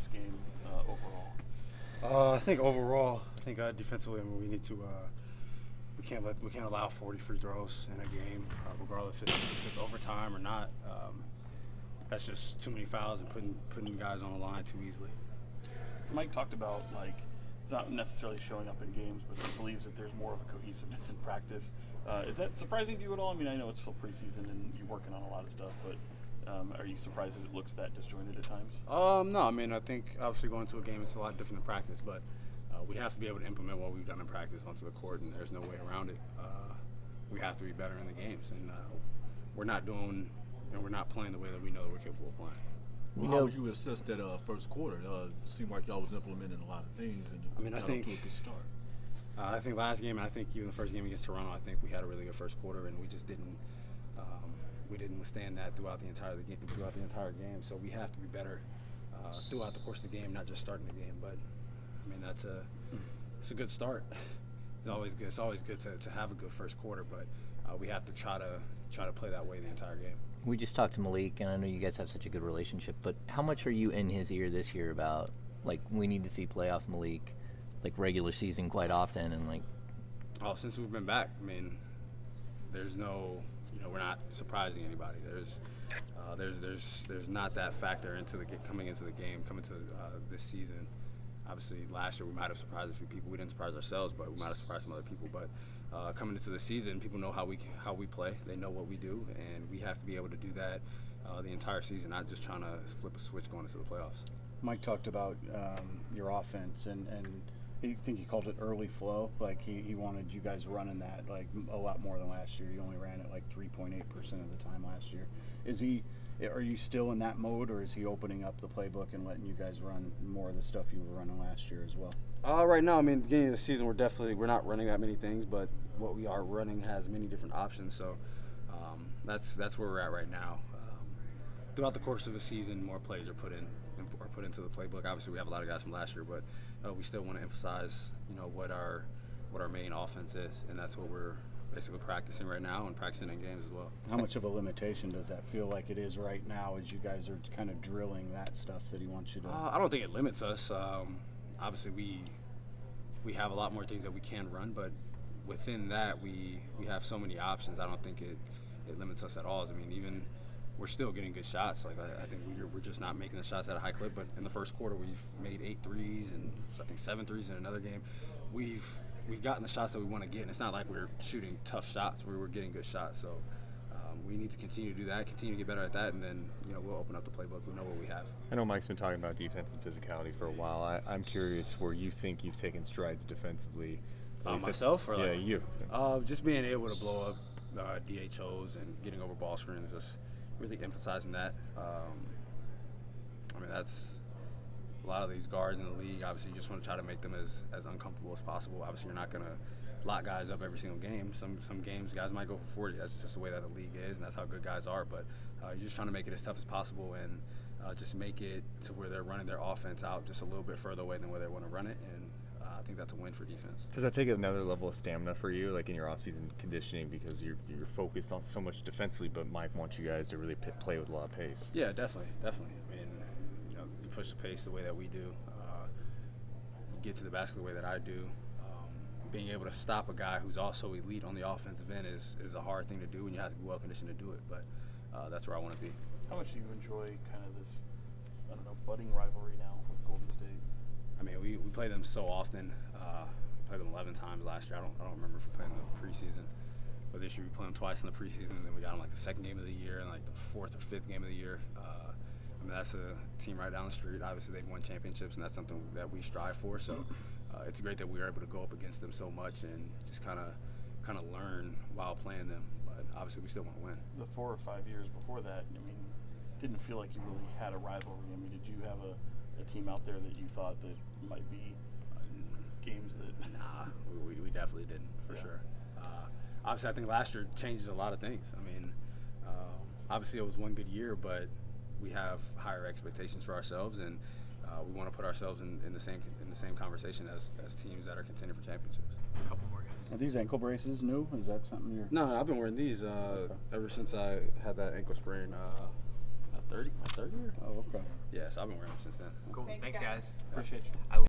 last game overall? I think overall, defensively, we need to. We can't allow 40 free throws in a game, regardless if it's overtime or not. That's just too many fouls and putting guys on the line too easily. Mike talked about he's not necessarily showing up in games, but he believes that there's more of a cohesiveness in practice. Is that surprising to you at all? I mean, I know it's still preseason and you're working on a lot of stuff, but are you surprised that it looks that disjointed at times? No. I mean, I think obviously going to a game is a lot different than practice, but we have to be able to implement what we've done in practice onto the court, and there's no way around it. We have to be better in the games, and we're not playing the way that we know that we're capable of playing. Well, how would you assess that first quarter? It seemed like y'all was implementing a lot of things, and I think to a good start. I think last game, and I think even the first game against Toronto, I think we had a really good first quarter, and we just didn't withstand that throughout the entire game. So we have to be better throughout the course of the game, not just starting the game. But I mean, it's a good start. It's always good. It's always good to have a good first quarter, but we have to try to play that way the entire game. We just talked to Malik, and I know you guys have such a good relationship, but how much are you in his ear this year about, we need to see playoff Malik, regular season quite often, and since we've been back, I mean, there's no, we're not surprising anybody. There's not that factor coming into the game, coming to this season. Obviously, last year we might have surprised a few people. We didn't surprise ourselves, but we might have surprised some other people. But coming into the season, people know how we play. They know what we do, and we have to be able to do that the entire season, not just trying to flip a switch going into the playoffs. Mike talked about your offense, and I think he called it early flow. He wanted you guys running that a lot more than last year. You only ran it 3.8% of the time last year. Are you still in that mode, or is he opening up the playbook and letting you guys run more of the stuff you were running last year as well? Right now, I mean, beginning of the season, we're not running that many things, but what we are running has many different options. So that's where we're at right now. Throughout the course of a season, more plays are put into the playbook. Obviously, we have a lot of guys from last year, but we still want to emphasize, what our main offense is, and that's what we're basically practicing right now and practicing in games as well. How much of a limitation does that feel like it is right now as you guys are kind of drilling that stuff that he wants you to? I don't think it limits us. Obviously, we have a lot more things that we can run, but within that, we have so many options. I don't think it limits us at all. I mean, even we're still getting good shots. I think we're just not making the shots at a high clip. But in the first quarter, we've made 8 threes and I think 7 threes in another game. We've gotten the shots that we want to get, and it's not like we're shooting tough shots. We're getting good shots. So we need to continue to do that, continue to get better at that, and then we'll open up the playbook. We know what we have. I know Mike's been talking about defense and physicality for a while. I'm curious where you think you've taken strides defensively. Myself? Or you. Just being able to blow up DHOs and getting over ball screens, just really emphasizing that. I mean, that's a lot of these guards in the league. Obviously, you just want to try to make them as uncomfortable as possible. Obviously, you're not going to lock guys up every single game. Some games, guys might go for 40. That's just the way that the league is, and that's how good guys are. But you're just trying to make it as tough as possible and just make it to where they're running their offense out just a little bit further away than where they want to run it. And I think that's a win for defense. Does that take another level of stamina for you, in your off-season conditioning, because you're focused on so much defensively, but Mike wants you guys to really play with a lot of pace? Yeah, definitely. I mean, you push the pace the way that we do. You get to the basket the way that I do. Being able to stop a guy who's also elite on the offensive end is a hard thing to do, and you have to be well conditioned to do it. But that's where I want to be. How much do you enjoy kind of this, budding rivalry now with Golden State? I mean, we play them so often. Played them 11 times last year. I don't remember if we played them in the preseason. But this year we played them twice in the preseason, and then we got them the second game of the year and the 4th or 5th game of the year. I mean, that's a team right down the street. Obviously, they've won championships, and that's something that we strive for. So it's great that we were able to go up against them so much and just kind of learn while playing them. But obviously, we still want to win. The 4 or 5 years before that, I mean, didn't feel like you really had a rivalry. I mean, did you have a team out there that you thought that might be games that? Nah, we definitely didn't, for sure. Obviously, I think last year changes a lot of things. I mean, obviously it was one good year, but we have higher expectations for ourselves, and we want to put ourselves in the same conversation as teams that are contending for championships. A couple more guys. Are these ankle braces new? Is that something you're? No, I've been wearing these ever since I had that ankle sprain. I my third year. Oh, okay. Yes, I've been wearing them since then. Cool. Thanks, guys. Appreciate you. I